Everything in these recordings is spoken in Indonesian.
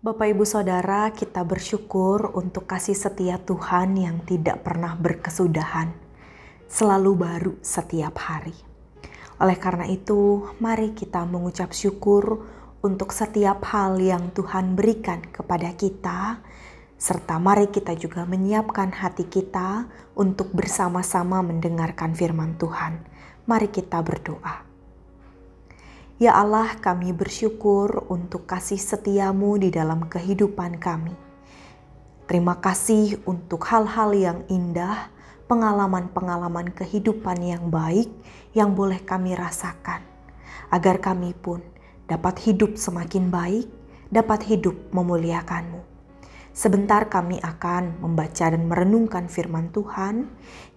Bapak Ibu Saudara, kita bersyukur untuk kasih setia Tuhan yang tidak pernah berkesudahan, selalu baru setiap hari. Oleh karena itu, mari kita mengucap syukur untuk setiap hal yang Tuhan berikan kepada kita, serta mari kita juga menyiapkan hati kita untuk bersama-sama mendengarkan firman Tuhan. Mari kita berdoa. Ya Allah, kami bersyukur untuk kasih setiamu di dalam kehidupan kami. Terima kasih untuk hal-hal yang indah, pengalaman-pengalaman kehidupan yang baik yang boleh kami rasakan. Agar kami pun dapat hidup semakin baik, dapat hidup memuliakan-Mu. Sebentar kami akan membaca dan merenungkan firman Tuhan.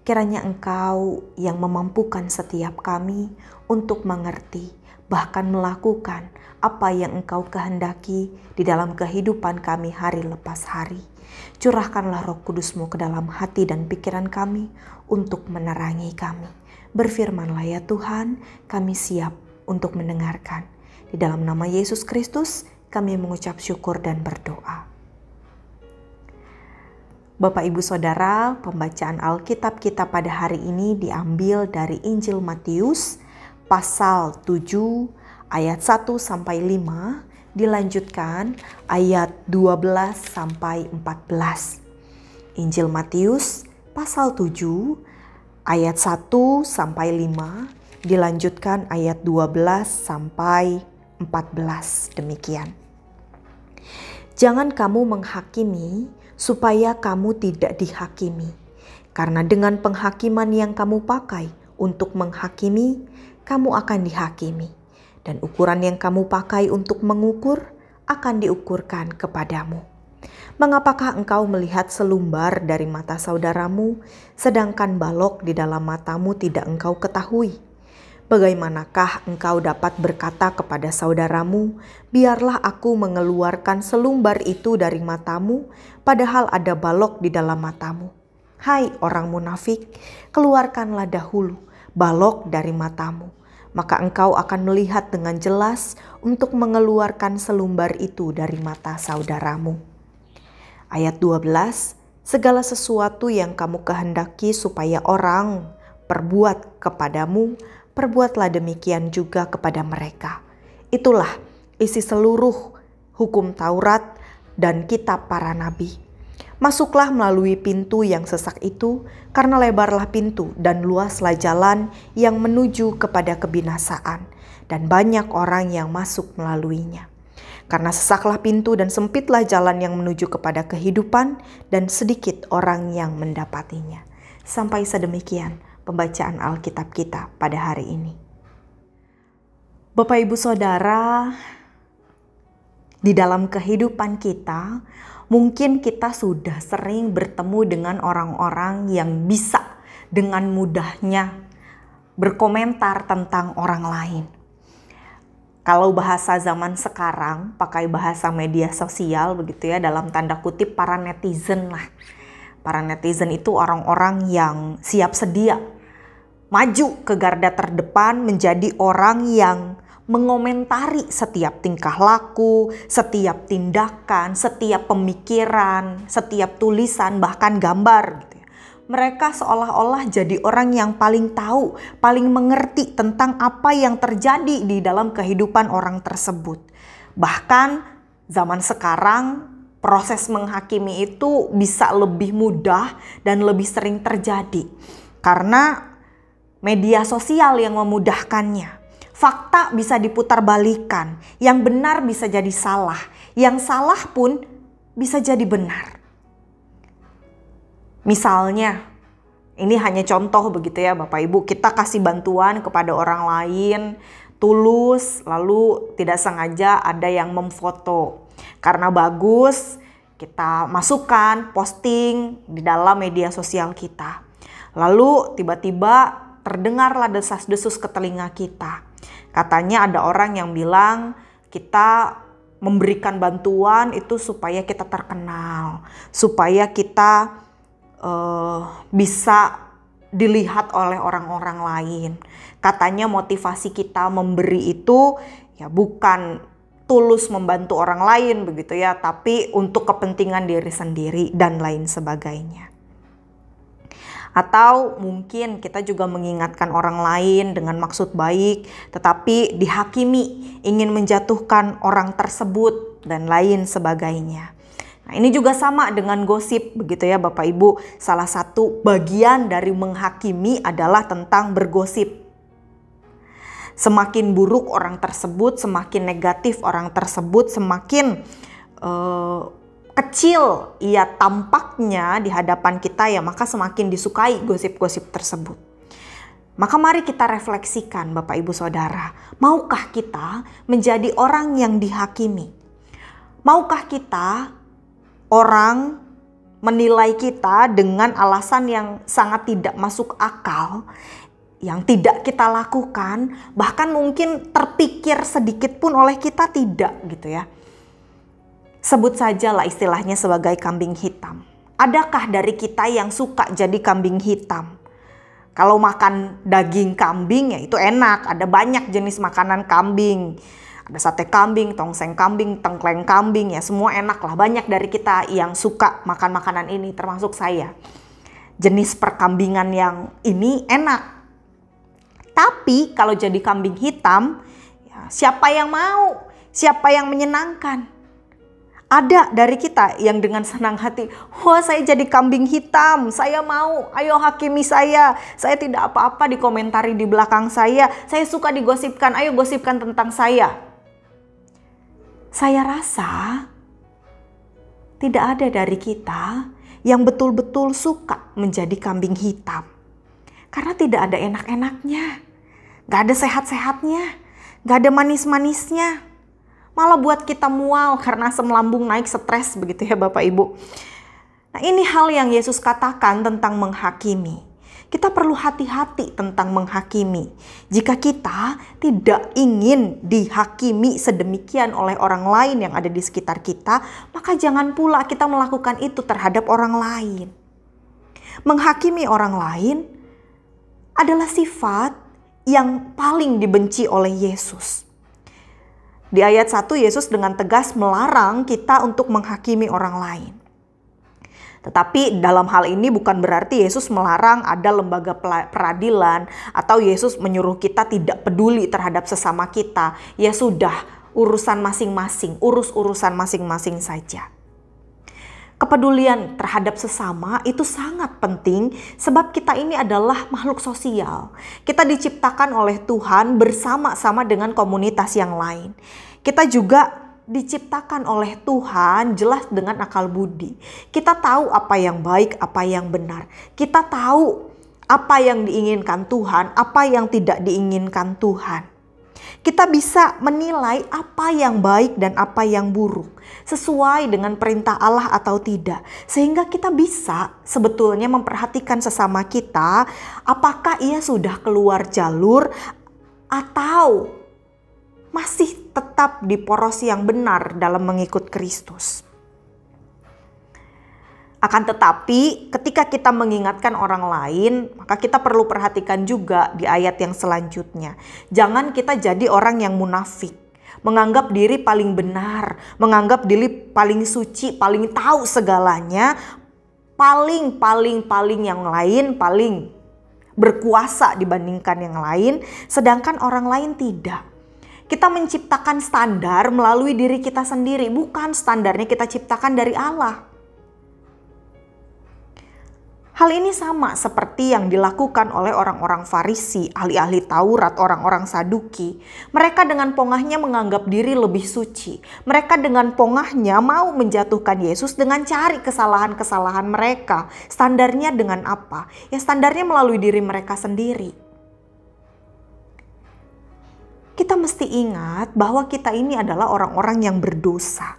Kiranya Engkau yang memampukan setiap kami untuk mengerti, bahkan melakukan apa yang Engkau kehendaki di dalam kehidupan kami hari lepas hari. Curahkanlah Roh Kudus-Mu ke dalam hati dan pikiran kami untuk menerangi kami. Berfirmanlah ya Tuhan, kami siap untuk mendengarkan. Di dalam nama Yesus Kristus kami mengucap syukur dan berdoa. Bapak Ibu Saudara, pembacaan Alkitab kita pada hari ini diambil dari Injil Matius pasal 7 ayat 1 sampai 5, dilanjutkan ayat 12 sampai 14. Injil Matius pasal 7 ayat 1 sampai 5, dilanjutkan ayat 12 sampai 14. Demikian. Jangan kamu menghakimi supaya kamu tidak dihakimi. Karena dengan penghakiman yang kamu pakai untuk menghakimi, kamu akan dihakimi, dan ukuran yang kamu pakai untuk mengukur akan diukurkan kepadamu. Mengapakah engkau melihat selumbar dari mata saudaramu, sedangkan balok di dalam matamu tidak engkau ketahui? Bagaimanakah engkau dapat berkata kepada saudaramu, biarlah aku mengeluarkan selumbar itu dari matamu, padahal ada balok di dalam matamu? Hai orang munafik, keluarkanlah dahulu balok dari matamu, maka engkau akan melihat dengan jelas untuk mengeluarkan selumbar itu dari mata saudaramu. Ayat 12, segala sesuatu yang kamu kehendaki supaya orang perbuat kepadamu, perbuatlah demikian juga kepada mereka. Itulah isi seluruh hukum Taurat dan kitab para nabi. Masuklah melalui pintu yang sesak itu, karena lebarlah pintu dan luaslah jalan yang menuju kepada kebinasaan, dan banyak orang yang masuk melaluinya. Karena sesaklah pintu dan sempitlah jalan yang menuju kepada kehidupan, dan sedikit orang yang mendapatinya. Sampai sedemikian pembacaan Alkitab kita pada hari ini. Bapak Ibu Saudara, di dalam kehidupan kita, mungkin kita sudah sering bertemu dengan orang-orang yang bisa dengan mudahnya berkomentar tentang orang lain. Kalau bahasa zaman sekarang, pakai bahasa media sosial begitu ya, dalam tanda kutip para netizen lah. Para netizen itu orang-orang yang siap sedia maju ke garda terdepan, menjadi orang yang mengomentari setiap tingkah laku, setiap tindakan, setiap pemikiran, setiap tulisan, bahkan gambar gitu ya. Mereka seolah-olah jadi orang yang paling tahu, paling mengerti tentang apa yang terjadi di dalam kehidupan orang tersebut. Bahkan zaman sekarang proses menghakimi itu bisa lebih mudah dan lebih sering terjadi karena media sosial yang memudahkannya. Fakta bisa diputarbalikan, yang benar bisa jadi salah, yang salah pun bisa jadi benar. Misalnya, ini hanya contoh begitu ya Bapak Ibu, kita kasih bantuan kepada orang lain, tulus, lalu tidak sengaja ada yang memfoto. Karena bagus, kita masukkan, posting di dalam media sosial kita. Lalu tiba-tiba terdengarlah desas-desus ke telinga kita. Katanya ada orang yang bilang kita memberikan bantuan itu supaya kita terkenal, supaya kita bisa dilihat oleh orang-orang lain. Katanya motivasi kita memberi itu ya bukan tulus membantu orang lain begitu ya, tapi untuk kepentingan diri sendiri dan lain sebagainya. Atau mungkin kita juga mengingatkan orang lain dengan maksud baik, tetapi dihakimi, ingin menjatuhkan orang tersebut dan lain sebagainya. Nah, ini juga sama dengan gosip begitu ya Bapak Ibu. Salah satu bagian dari menghakimi adalah tentang bergosip. Semakin buruk orang tersebut, semakin negatif orang tersebut, semakin kecil ia tampaknya di hadapan kita ya, maka semakin disukai gosip-gosip tersebut. Maka mari kita refleksikan Bapak Ibu Saudara, maukah kita menjadi orang yang dihakimi? Maukah kita orang menilai kita dengan alasan yang sangat tidak masuk akal, yang tidak kita lakukan, bahkan mungkin terpikir sedikit pun oleh kita tidak gitu ya. Sebut sajalah istilahnya sebagai kambing hitam. Adakah dari kita yang suka jadi kambing hitam? Kalau makan daging kambing ya itu enak, ada banyak jenis makanan kambing. Ada sate kambing, tongseng kambing, tengkleng kambing ya, semua enak lah. Banyak dari kita yang suka makan makanan ini, termasuk saya. Jenis perkambingan yang ini enak. Tapi kalau jadi kambing hitam, ya siapa yang mau? Siapa yang menyenangkan? Ada dari kita yang dengan senang hati, wah saya jadi kambing hitam, saya mau, ayo hakimi saya tidak apa-apa dikomentari di belakang saya suka digosipkan, ayo gosipkan tentang saya. Saya rasa tidak ada dari kita yang betul-betul suka menjadi kambing hitam. Karena tidak ada enak-enaknya, gak ada sehat-sehatnya, gak ada manis-manisnya. Malah buat kita mual karena asam lambung naik, stres begitu ya Bapak Ibu. Nah, ini hal yang Yesus katakan tentang menghakimi. Kita perlu hati-hati tentang menghakimi. Jika kita tidak ingin dihakimi sedemikian oleh orang lain yang ada di sekitar kita, maka jangan pula kita melakukan itu terhadap orang lain. Menghakimi orang lain adalah sifat yang paling dibenci oleh Yesus. Di ayat 1 Yesus dengan tegas melarang kita untuk menghakimi orang lain. Tetapi dalam hal ini bukan berarti Yesus melarang ada lembaga peradilan atau Yesus menyuruh kita tidak peduli terhadap sesama kita. Ya sudah, urusan masing-masing, urus urusan masing-masing saja. Kepedulian terhadap sesama itu sangat penting sebab kita ini adalah makhluk sosial. Kita diciptakan oleh Tuhan bersama-sama dengan komunitas yang lain. Kita juga diciptakan oleh Tuhan jelas dengan akal budi. Kita tahu apa yang baik, apa yang benar. Kita tahu apa yang diinginkan Tuhan, apa yang tidak diinginkan Tuhan. Kita bisa menilai apa yang baik dan apa yang buruk, sesuai dengan perintah Allah atau tidak. Sehingga kita bisa sebetulnya memperhatikan sesama kita, apakah ia sudah keluar jalur atau masih tetap di poros yang benar dalam mengikut Kristus. Akan tetapi ketika kita mengingatkan orang lain, maka kita perlu perhatikan juga di ayat yang selanjutnya. Jangan kita jadi orang yang munafik, menganggap diri paling benar, menganggap diri paling suci, paling tahu segalanya, paling yang lain, paling berkuasa dibandingkan yang lain, sedangkan orang lain tidak. Kita menciptakan standar melalui diri kita sendiri, bukan standarnya kita ciptakan dari Allah. Hal ini sama seperti yang dilakukan oleh orang-orang Farisi, ahli-ahli Taurat, orang-orang Saduki. Mereka dengan pongahnya menganggap diri lebih suci. Mereka dengan pongahnya mau menjatuhkan Yesus dengan cari kesalahan-kesalahan mereka. Standarnya dengan apa? Ya standarnya melalui diri mereka sendiri. Kita mesti ingat bahwa kita ini adalah orang-orang yang berdosa.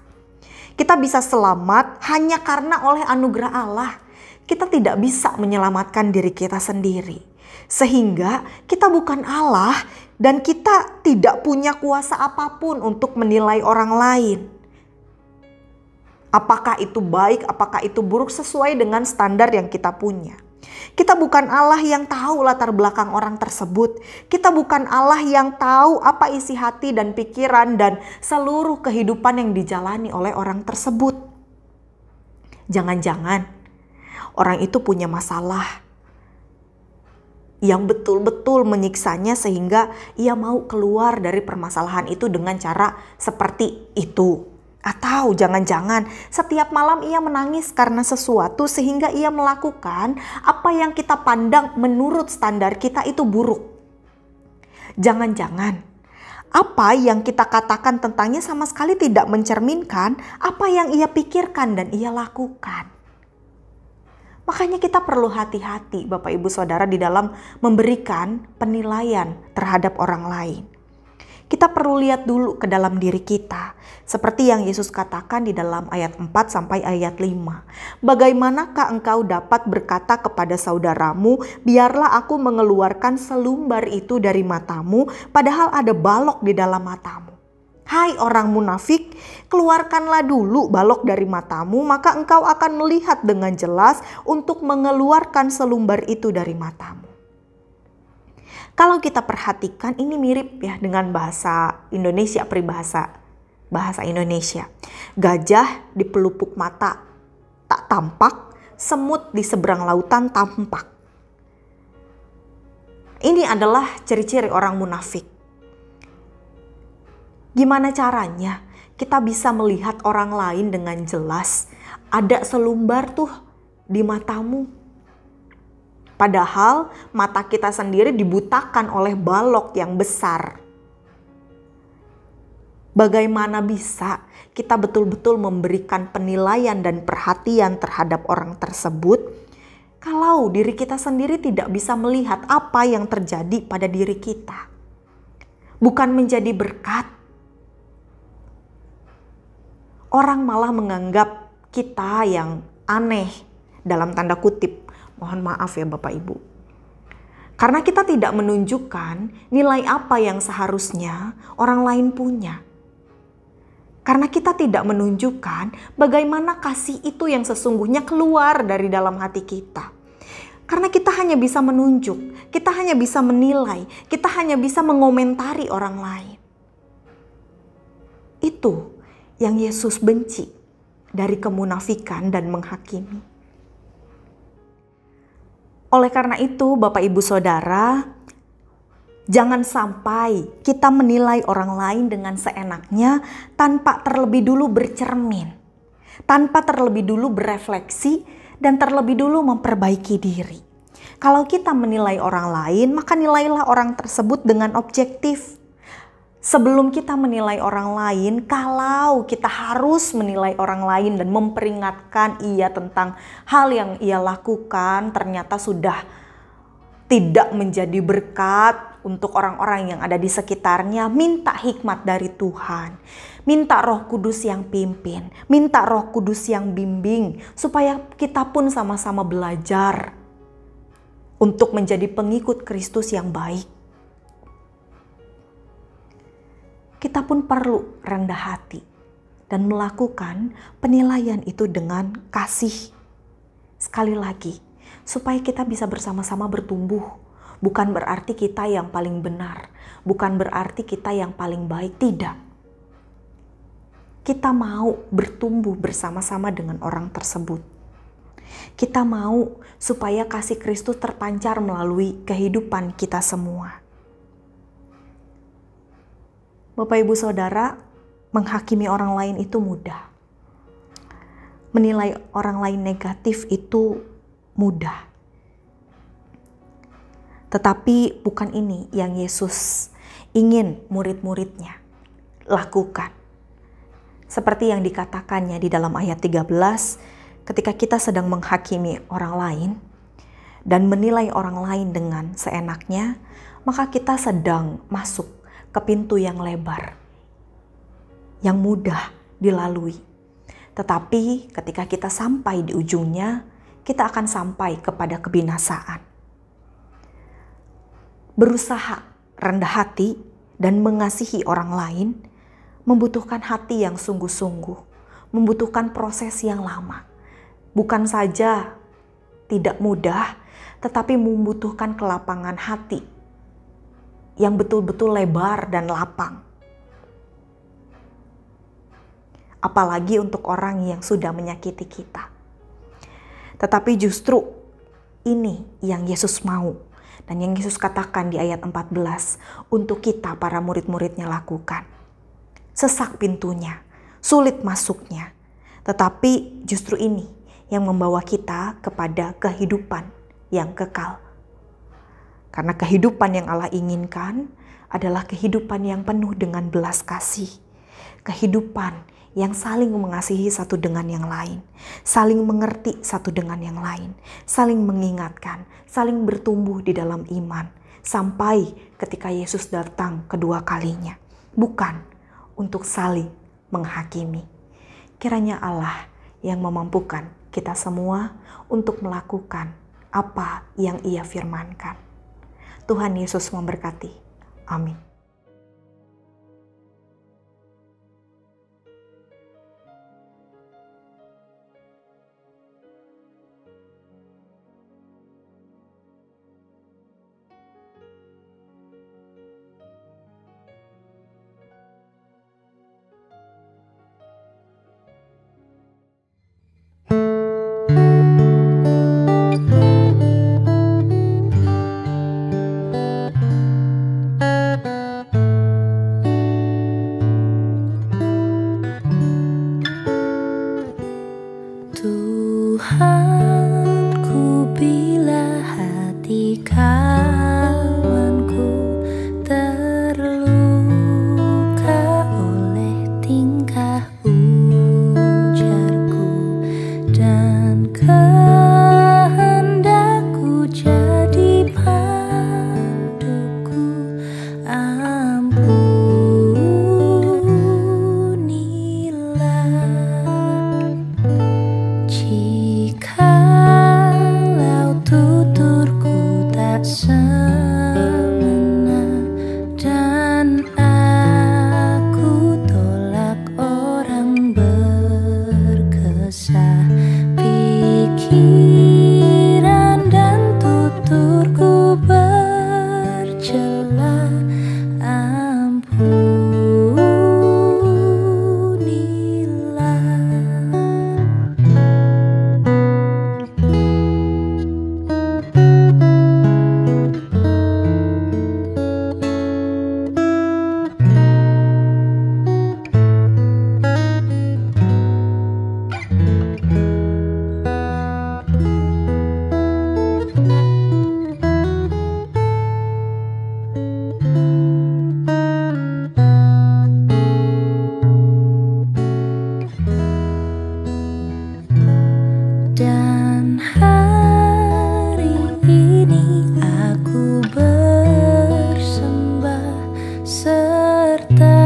Kita bisa selamat hanya karena oleh anugerah Allah. Kita tidak bisa menyelamatkan diri kita sendiri. Sehingga kita bukan Allah dan kita tidak punya kuasa apapun untuk menilai orang lain. Apakah itu baik, apakah itu buruk sesuai dengan standar yang kita punya. Kita bukan Allah yang tahu latar belakang orang tersebut. Kita bukan Allah yang tahu apa isi hati dan pikiran dan seluruh kehidupan yang dijalani oleh orang tersebut. Jangan-jangan orang itu punya masalah yang betul-betul menyiksanya sehingga ia mau keluar dari permasalahan itu dengan cara seperti itu. Atau jangan-jangan setiap malam ia menangis karena sesuatu sehingga ia melakukan apa yang kita pandang menurut standar kita itu buruk. Jangan-jangan apa yang kita katakan tentangnya sama sekali tidak mencerminkan apa yang ia pikirkan dan ia lakukan. Makanya kita perlu hati-hati Bapak Ibu Saudara di dalam memberikan penilaian terhadap orang lain. Kita perlu lihat dulu ke dalam diri kita. Seperti yang Yesus katakan di dalam ayat 4 sampai ayat 5. Bagaimanakah engkau dapat berkata kepada saudaramu, biarlah aku mengeluarkan selumbar itu dari matamu, padahal ada balok di dalam matamu. Hai orang munafik, keluarkanlah dulu balok dari matamu, maka engkau akan melihat dengan jelas untuk mengeluarkan selumbar itu dari matamu. Kalau kita perhatikan ini mirip ya dengan bahasa Indonesia, peribahasa bahasa Indonesia. Gajah di pelupuk mata tak tampak, semut di seberang lautan tampak. Ini adalah ciri-ciri orang munafik. Gimana caranya kita bisa melihat orang lain dengan jelas? Ada selumbar tuh di matamu. Padahal mata kita sendiri dibutakan oleh balok yang besar. Bagaimana bisa kita betul-betul memberikan penilaian dan perhatian terhadap orang tersebut kalau diri kita sendiri tidak bisa melihat apa yang terjadi pada diri kita? Bukan menjadi berkat. Orang malah menganggap kita yang aneh dalam tanda kutip. Mohon maaf ya Bapak Ibu. Karena kita tidak menunjukkan nilai apa yang seharusnya orang lain punya. Karena kita tidak menunjukkan bagaimana kasih itu yang sesungguhnya keluar dari dalam hati kita. Karena kita hanya bisa menunjuk, kita hanya bisa menilai, kita hanya bisa mengomentari orang lain. Itu yang Yesus benci dari kemunafikan dan menghakimi. Oleh karena itu, Bapak Ibu Saudara, jangan sampai kita menilai orang lain dengan seenaknya tanpa terlebih dulu bercermin, tanpa terlebih dulu berefleksi, dan terlebih dulu memperbaiki diri. Kalau kita menilai orang lain, maka nilailah orang tersebut dengan objektif. Sebelum kita menilai orang lain, kalau kita harus menilai orang lain dan memperingatkan ia tentang hal yang ia lakukan ternyata sudah tidak menjadi berkat untuk orang-orang yang ada di sekitarnya, minta hikmat dari Tuhan. Minta Roh Kudus yang pimpin, minta Roh Kudus yang bimbing, supaya kita pun sama-sama belajar untuk menjadi pengikut Kristus yang baik. Kita pun perlu rendah hati dan melakukan penilaian itu dengan kasih. Sekali lagi, supaya kita bisa bersama-sama bertumbuh. Bukan berarti kita yang paling benar, bukan berarti kita yang paling baik, tidak. Kita mau bertumbuh bersama-sama dengan orang tersebut. Kita mau supaya kasih Kristus terpancar melalui kehidupan kita semua. Bapak Ibu Saudara, menghakimi orang lain itu mudah. Menilai orang lain negatif itu mudah. Tetapi bukan ini yang Yesus ingin murid-muridnya lakukan. Seperti yang dikatakannya di dalam ayat 13, ketika kita sedang menghakimi orang lain dan menilai orang lain dengan seenaknya, maka kita sedang masuk ke pintu yang lebar, yang mudah dilalui. Tetapi ketika kita sampai di ujungnya, kita akan sampai kepada kebinasaan. Berusaha rendah hati dan mengasihi orang lain membutuhkan hati yang sungguh-sungguh, membutuhkan proses yang lama. Bukan saja tidak mudah, tetapi membutuhkan kelapangan hati yang betul-betul lebar dan lapang. Apalagi untuk orang yang sudah menyakiti kita. Tetapi justru ini yang Yesus mau dan yang Yesus katakan di ayat 14 untuk kita para murid-muridnya lakukan. Sesak pintunya, sulit masuknya, tetapi justru ini yang membawa kita kepada kehidupan yang kekal. Karena kehidupan yang Allah inginkan adalah kehidupan yang penuh dengan belas kasih. Kehidupan yang saling mengasihi satu dengan yang lain, saling mengerti satu dengan yang lain, saling mengingatkan, saling bertumbuh di dalam iman, sampai ketika Yesus datang kedua kalinya, bukan untuk saling menghakimi. Kiranya Allah yang memampukan kita semua untuk melakukan apa yang Ia firmankan. Tuhan Yesus memberkati. Amin. Tuhanku, bila hati kawanku terluka oleh tingkah ujarku dan kehendakku jadi paduku, jikalau tuturku tak semena dan aku tolak orang berkesah, pikiran dan tuturku bercela, dan hari ini aku bersembah serta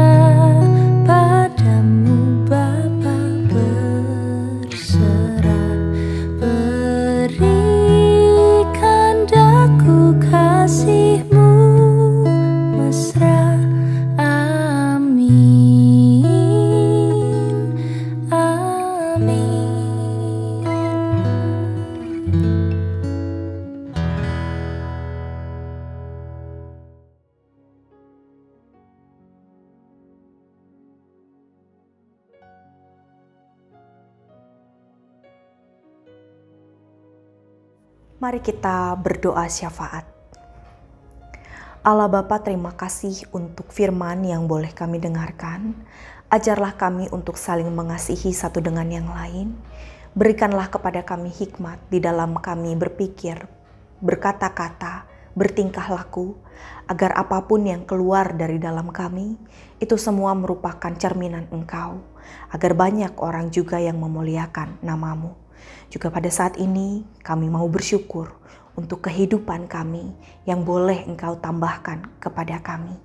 padamu Bapa berserah, berikan daku kasih-Mu mesra. Amin, amin. Mari kita berdoa syafaat. Allah Bapa, terima kasih untuk firman yang boleh kami dengarkan. Ajarlah kami untuk saling mengasihi satu dengan yang lain. Berikanlah kepada kami hikmat di dalam kami berpikir, berkata-kata, bertingkah laku, agar apapun yang keluar dari dalam kami, itu semua merupakan cerminan Engkau, agar banyak orang juga yang memuliakan nama-Mu. Juga pada saat ini kami mau bersyukur untuk kehidupan kami yang boleh Engkau tambahkan kepada kami.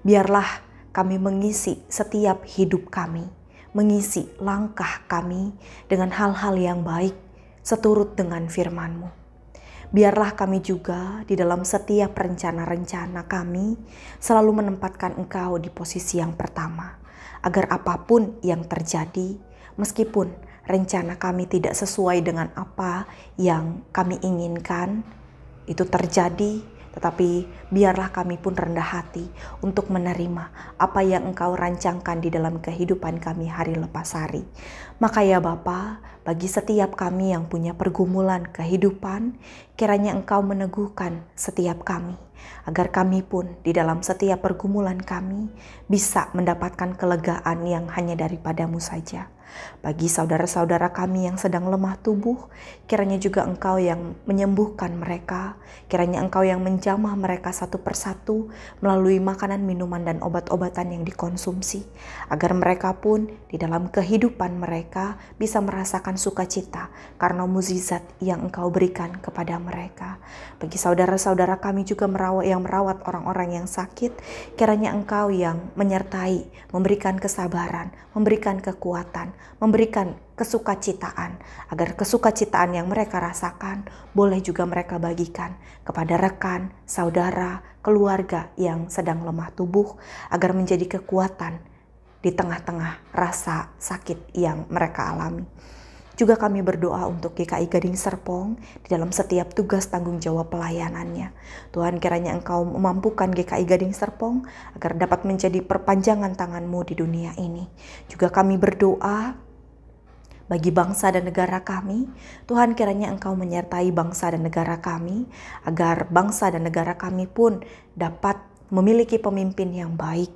Biarlah kami mengisi setiap hidup kami, mengisi langkah kami dengan hal-hal yang baik seturut dengan firman-Mu. Biarlah kami juga di dalam setiap rencana-rencana kami selalu menempatkan Engkau di posisi yang pertama, agar apapun yang terjadi, meskipun rencana kami tidak sesuai dengan apa yang kami inginkan, itu terjadi, tetapi biarlah kami pun rendah hati untuk menerima apa yang Engkau rancangkan di dalam kehidupan kami hari lepas hari. Maka ya Bapa, bagi setiap kami yang punya pergumulan kehidupan, kiranya Engkau meneguhkan setiap kami, agar kami pun di dalam setiap pergumulan kami bisa mendapatkan kelegaan yang hanya daripada-Mu saja. Bagi saudara-saudara kami yang sedang lemah tubuh, kiranya juga Engkau yang menyembuhkan mereka, kiranya Engkau yang menjamah mereka satu persatu melalui makanan, minuman, dan obat-obatan yang dikonsumsi, agar mereka pun di dalam kehidupan mereka bisa merasakan sukacita karena mukjizat yang Engkau berikan kepada mereka. Bagi saudara-saudara kami juga yang merawat orang-orang yang sakit, kiranya Engkau yang menyertai, memberikan kesabaran, memberikan kekuatan, memberikan kesukacitaan, agar kesukacitaan yang mereka rasakan boleh juga mereka bagikan kepada rekan, saudara, keluarga yang sedang lemah tubuh, agar menjadi kekuatan di tengah-tengah rasa sakit yang mereka alami. Juga kami berdoa untuk GKI Gading Serpong di dalam setiap tugas tanggung jawab pelayanannya. Tuhan, kiranya Engkau memampukan GKI Gading Serpong agar dapat menjadi perpanjangan tangan-Mu di dunia ini. Juga kami berdoa bagi bangsa dan negara kami. Tuhan, kiranya Engkau menyertai bangsa dan negara kami, agar bangsa dan negara kami pun dapat memiliki pemimpin yang baik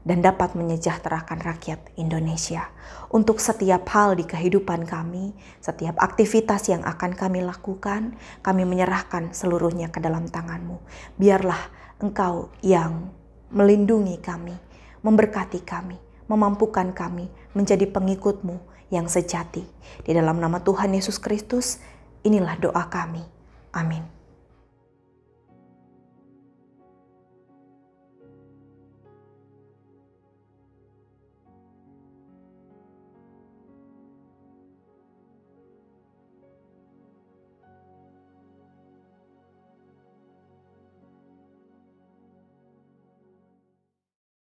dan dapat menyejahterakan rakyat Indonesia. Untuk setiap hal di kehidupan kami, setiap aktivitas yang akan kami lakukan, kami menyerahkan seluruhnya ke dalam tangan-Mu. Biarlah Engkau yang melindungi kami, memberkati kami, memampukan kami menjadi pengikut-Mu yang sejati. Di dalam nama Tuhan Yesus Kristus, inilah doa kami. Amin.